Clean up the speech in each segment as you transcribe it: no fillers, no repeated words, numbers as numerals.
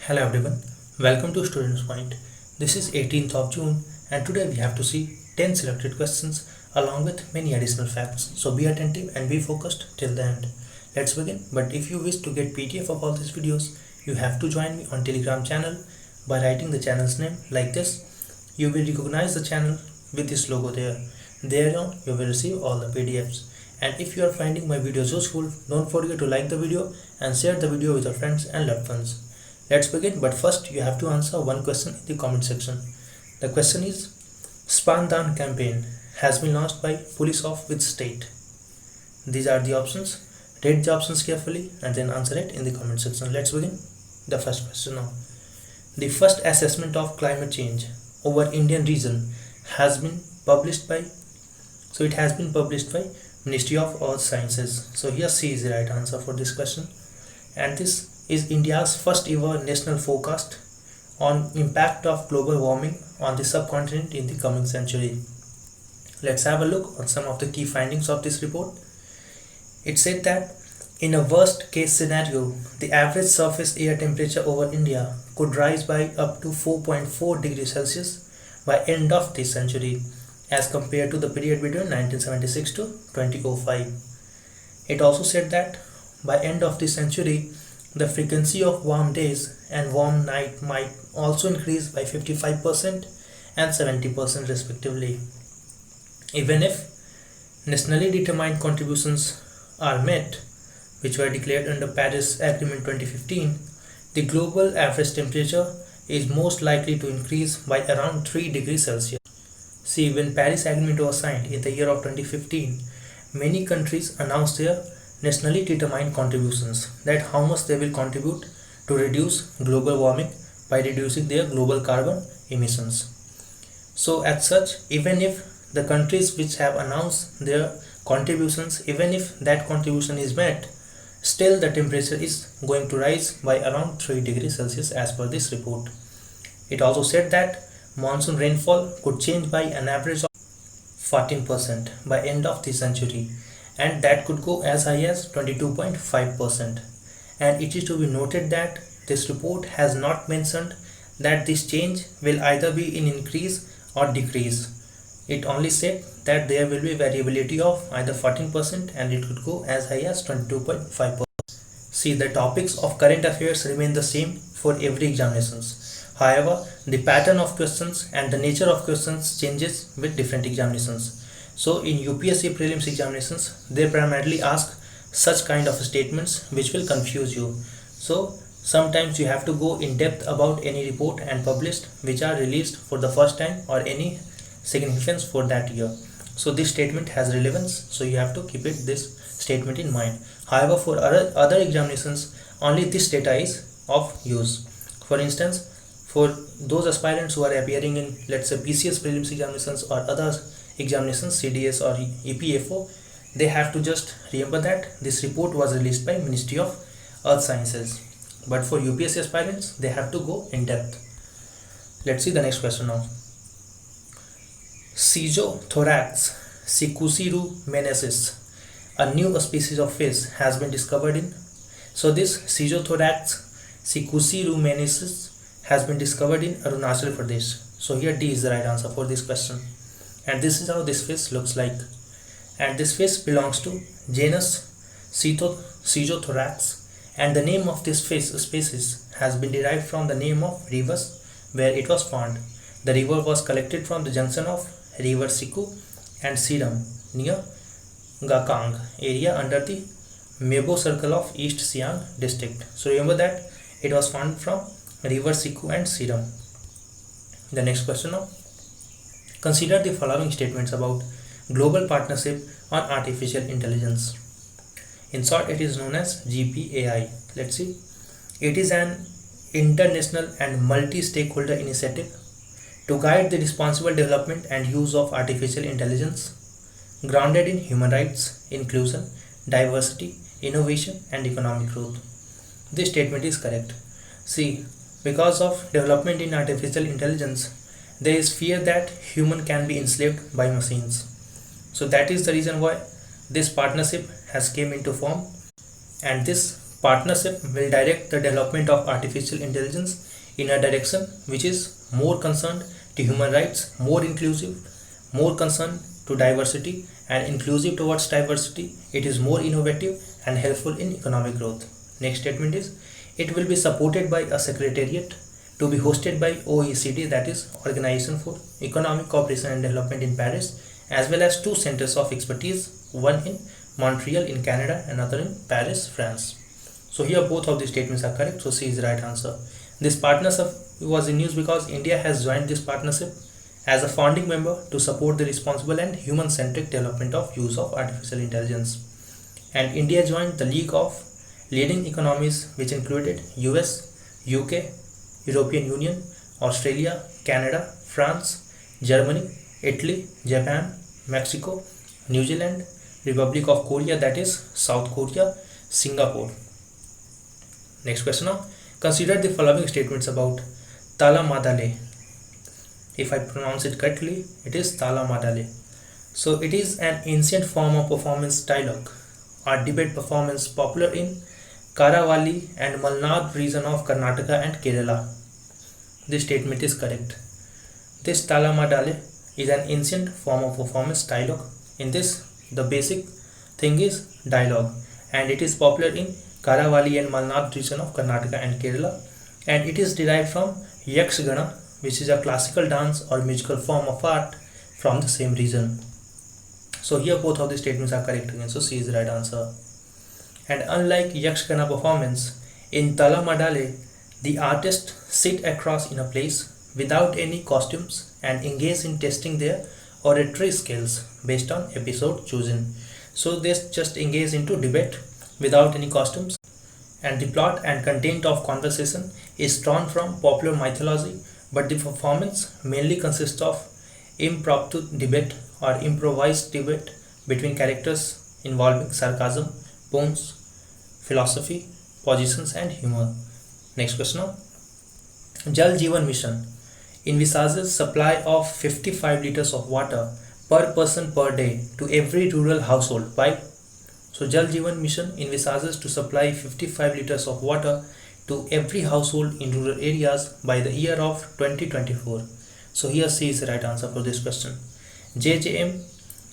Hello everyone, welcome to Students Point. This is 18th of June and today we have to see 10 selected questions along with many additional facts. So be attentive and be focused till the end. Let's begin. But if you wish to get PDF of all these videos, you have to join me on Telegram channel by writing the channel's name like this. You will recognize the channel with this logo there. Thereon you will receive all the PDFs. And if you are finding my videos useful, don't forget to like the video and share the video with your friends and loved ones. Let's begin, but first you have to answer one question in the comment section. The question is, Spandan campaign has been launched by Police of which state? These are the options. Read the options carefully and then answer it in the comment section. Let's begin the first question now. The first assessment of climate change over Indian region has been published by, so it has been published by Ministry of Earth Sciences. So here C is the right answer for this question. And this is India's first ever national forecast on impact of global warming on the subcontinent in the coming century. Let's have a look on some of the key findings of this report. It said that in a worst case scenario, the average surface air temperature over India could rise by up to 4.4 degrees Celsius by end of this century as compared to the period between 1976 to 2005. It also said that by end of this century, the frequency of warm days and warm night might also increase by 55% and 70% respectively. Even if nationally determined contributions are met, which were declared under Paris Agreement 2015, the global average temperature is most likely to increase by around 3 degrees Celsius. See, when Paris Agreement was signed in the year of 2015, many countries announced their nationally determined contributions, that how much they will contribute to reduce global warming by reducing their global carbon emissions. So as such, even if the countries which have announced their contributions, even if that contribution is met, still the temperature is going to rise by around 3 degrees Celsius as per this report. It also said that monsoon rainfall could change by an average of 14% by end of the century, and that could go as high as 22.5%. And it is to be noted that this report has not mentioned that this change will either be in increase or decrease. It only said that there will be variability of either 14% and it could go as high as 22.5%. See, the topics of current affairs remain the same for every examinations. However, the pattern of questions and the nature of questions changes with different examinations. So in UPSC prelims examinations, they primarily ask such kind of statements which will confuse you. So sometimes you have to go in depth about any report and published which are released for the first time or any significance for that year. So this statement has relevance, so you have to keep this statement in mind. However, for other examinations, only this data is of use. For instance, for those aspirants who are appearing in, let's say, PCS prelims examinations or other examinations, CDS or EPFO, they have to just remember that this report was released by Ministry of Earth Sciences. But for UPSC aspirants, they have to go in depth. Let's see the next question now. Schizothorax sicusirumensis, a new species of fish, has been discovered in. So this Schizothorax sicusirumensis has been discovered in Arunachal Pradesh. So here D is the right answer for this question. And this is how this fish looks like. And this fish belongs to genus Schizothorax, and the name of this fish species has been derived from the name of rivers where it was found. The river was collected from the junction of river Siku and Siram near Gakang area under the Mebo circle of East Siang district. So remember that it was found from river Siku and Siram. The next question now. Consider the following statements about Global Partnership on Artificial Intelligence. In short, it is known as GPAI. Let's see. It is an international and multi-stakeholder initiative to guide the responsible development and use of artificial intelligence, grounded in human rights, inclusion, diversity, innovation, and economic growth. This statement is correct. See, because of development in artificial intelligence, there is fear that human can be enslaved by machines. So that is the reason why this partnership has came into form, and this partnership will direct the development of artificial intelligence in a direction which is more concerned to human rights, more inclusive, more concerned to diversity and inclusive towards diversity. It is more innovative and helpful in economic growth. Next statement is it will be supported by a secretariat to be hosted by OECD, that is Organization for Economic Cooperation and Development in Paris, as well as two centers of expertise, one in Montreal in Canada, another in Paris, France. So here both of these statements are correct, so C is the right answer. This partnership was in news because India has joined this partnership as a founding member to support the responsible and human-centric development of use of artificial intelligence. And India joined the League of Leading Economies, which included US, UK, European Union, Australia, Canada, France, Germany, Italy, Japan, Mexico, New Zealand, Republic of Korea, that is South Korea, Singapore. Next question now. Consider the following statements about Tala Madale. If I pronounce it correctly, it is Tala Madale. So it is an ancient form of performance dialogue or debate performance popular in Karavali and Malnad region of Karnataka and Kerala. This statement is correct. This Tala Madale is an ancient form of performance dialogue. In this, the basic thing is dialogue, and it is popular in Karavali and Malnad region of Karnataka and Kerala, and it is derived from Yakshagana, which is a classical dance or musical form of art from the same region. So here both of the statements are correct again, so C is the right answer. And unlike Yakshagana performance, in Tala Madale, the artists sit across in a place without any costumes and engage in testing their oratory skills based on episode chosen. So they just engage into debate without any costumes, and the plot and content of conversation is drawn from popular mythology, but the performance mainly consists of impromptu debate or improvised debate between characters involving sarcasm, puns, philosophy, positions and humor. Next question now. Jal Jeevan Mission envisages supply of 55 liters of water per person per day to every rural household by. So Jal Jeevan Mission envisages to supply 55 liters of water to every household in rural areas by the year of 2024. So here C is the right answer for this question. JJM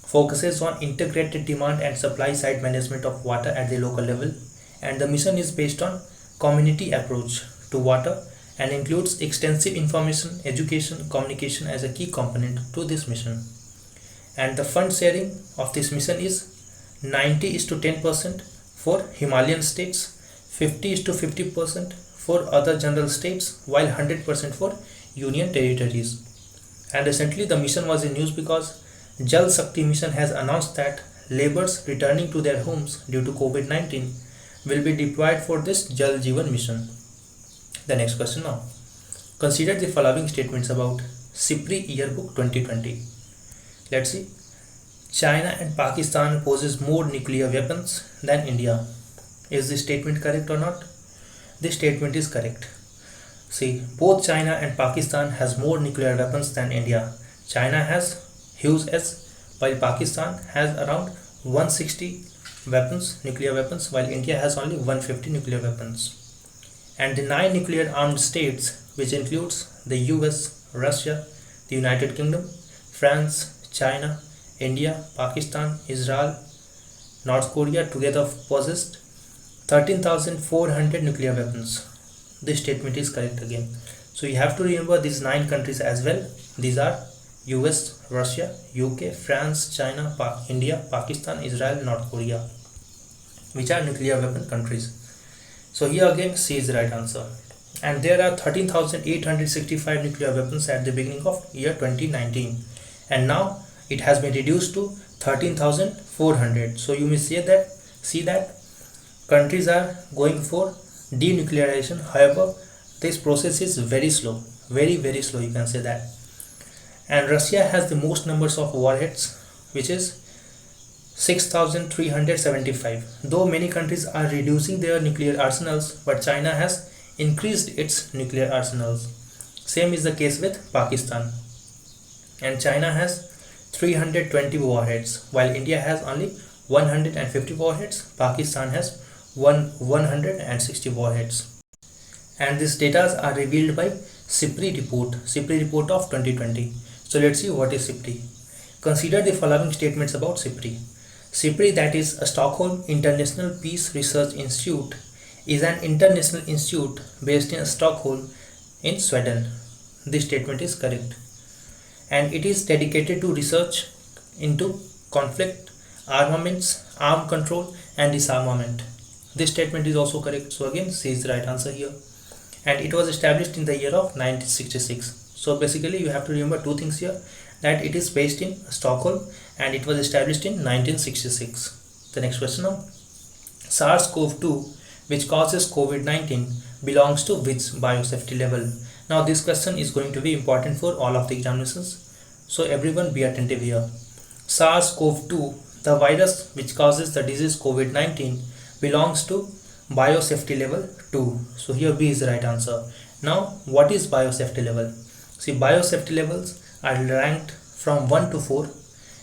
focuses on integrated demand and supply side management of water at the local level, and the mission is based on community approach to water and includes extensive information, education, communication as a key component to this mission. And the fund sharing of this mission is 90:10% for Himalayan states, 50:50% for other general states, while 100% for union territories. And recently the mission was in news because Jal Shakti Mission has announced that laborers returning to their homes due to COVID-19 will be deployed for this Jal Jeevan Mission. The next question now. Consider the following statements about SIPRI Yearbook 2020. Let's see. China and Pakistan possess more nuclear weapons than India. Is this statement correct or not? This statement is correct. See, both China and Pakistan has more nuclear weapons than India. China has huge S, while Pakistan has around 160 nuclear weapons, while India has only 150 nuclear weapons. And the 9 nuclear armed states, which includes the US, Russia, the United Kingdom, France, China, India, Pakistan, Israel, North Korea together possessed 13,400 nuclear weapons. This statement is correct again. So you have to remember these 9 countries as well. These are US, Russia, UK, France, China, India, Pakistan, Israel, North Korea, which are nuclear weapon countries. So here again C is the right answer. And there are 13,865 nuclear weapons at the beginning of year 2019, and now it has been reduced to 13,400. So you may see that countries are going for denuclearization. However, this process is very slow, very slow, you can say that. And Russia has the most numbers of warheads, which is 6,375. Though many countries are reducing their nuclear arsenals, but China has increased its nuclear arsenals. Same is the case with Pakistan. And China has 320 warheads, while India has only 150 warheads. Pakistan has 160 warheads. And these data are revealed by SIPRI report of 2020. So let's see what is SIPRI. Consider the following statements about SIPRI. SIPRI, that is a Stockholm International Peace Research Institute, is an international institute based in Stockholm in Sweden. This statement is correct. And it is dedicated to research into conflict, armaments, arm control and disarmament. This statement is also correct. So again, C is the right answer here. And it was established in the year of 1966. So basically you have to remember two things here, that it is based in Stockholm and it was established in 1966. The next question now. SARS-CoV-2, which causes COVID-19, belongs to which biosafety level? Now this question is going to be important for all of the examinations. So everyone be attentive here. SARS-CoV-2, the virus which causes the disease COVID-19, belongs to biosafety level 2. So here B is the right answer. Now what is biosafety level? See, biosafety levels are ranked from 1 to 4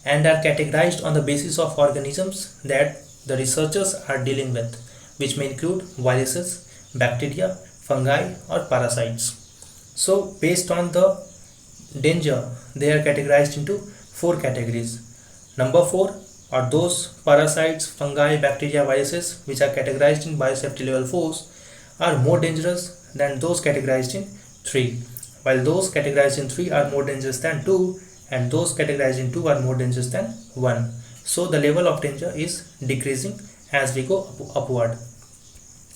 and are categorized on the basis of organisms that the researchers are dealing with, which may include viruses, bacteria, fungi or parasites. So based on the danger, they are categorized into 4 categories. Number 4 are those parasites, fungi, bacteria, viruses which are categorized in biosafety level 4 are more dangerous than those categorized in 3, while those categorized in 3 are more dangerous than 2 and those categorized in 2 are more dangerous than 1. So the level of danger is decreasing as we go upward.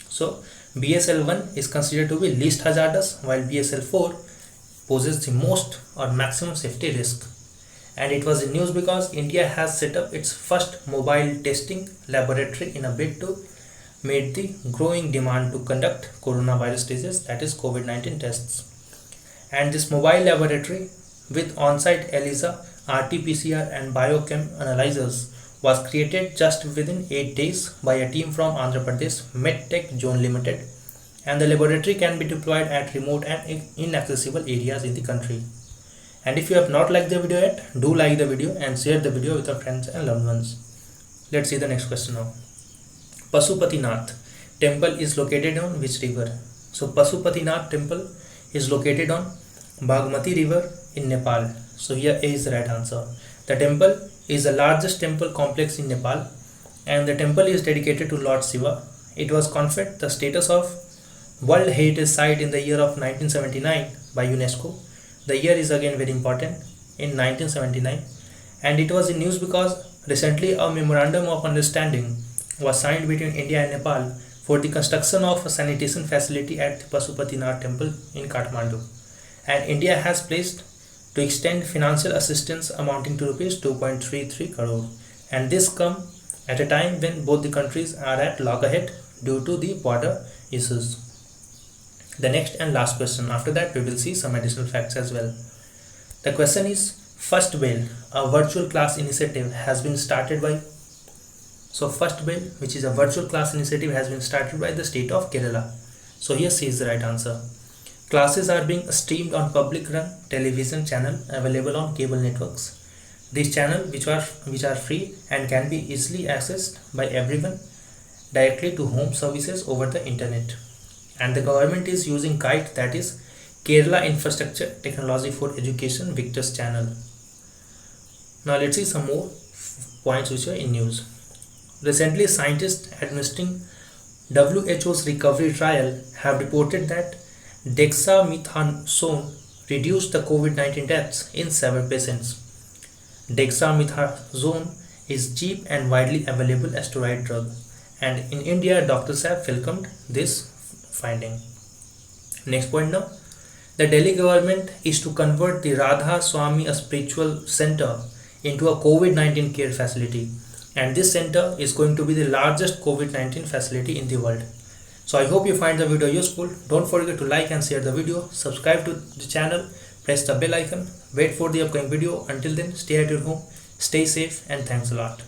So BSL-1 is considered to be least hazardous, while BSL-4 poses the most or maximum safety risk. And it was in news because India has set up its first mobile testing laboratory in a bid to meet the growing demand to conduct coronavirus disease, that is COVID-19 tests. And this mobile laboratory with on-site ELISA, RT-PCR and biochem analyzers was created just within 8 days by a team from Andhra Pradesh MedTech Zone Limited, and the laboratory can be deployed at remote and inaccessible areas in the country. And if you have not liked the video yet, do like the video and share the video with your friends and loved ones. Let's see the next question now. Pasupatinath temple is located on which river? So Pasupatinath temple is located on Bagmati river in Nepal. So here A is the right answer. The temple is the largest temple complex in Nepal and the temple is dedicated to Lord Shiva. It was conferred the status of World Heritage Site in the year of 1979 by UNESCO. The year is again very important, in 1979, and it was in news because recently a memorandum of understanding was signed between India and Nepal for the construction of a sanitation facility at the Pasupatinath temple in Kathmandu, and India has pledged to extend financial assistance amounting to rupees 2.33 crore, and this come at a time when both the countries are at loggerhead due to the border issues. The next and last question. After that, we will see some additional facts as well. The question is, First Bell, a virtual class initiative has been started by. So First Bell, which is a virtual class initiative, has been started by the state of Kerala. So here C is the right answer. Classes are being streamed on public run television channel available on cable networks. These channels, which are free and can be easily accessed by everyone directly to home services over the internet. And the government is using KITE, that is Kerala Infrastructure Technology for Education Victus channel. Now let's see some more points which are in news. Recently, scientists administering WHO's recovery trial have reported that dexamethasone reduced the COVID-19 deaths in 7 patients. Dexamethasone is cheap and widely available steroid drug, and in India, doctors have welcomed this finding. Next point now. The Delhi government is to convert the Radha Swami Spiritual Center into a COVID-19 care facility, and this center is going to be the largest COVID-19 facility in the world. So I hope you find the video useful. Don't forget to like and share the video, subscribe to the channel, press the bell icon, wait for the upcoming video. Until then, stay at your home, stay safe, and thanks a lot.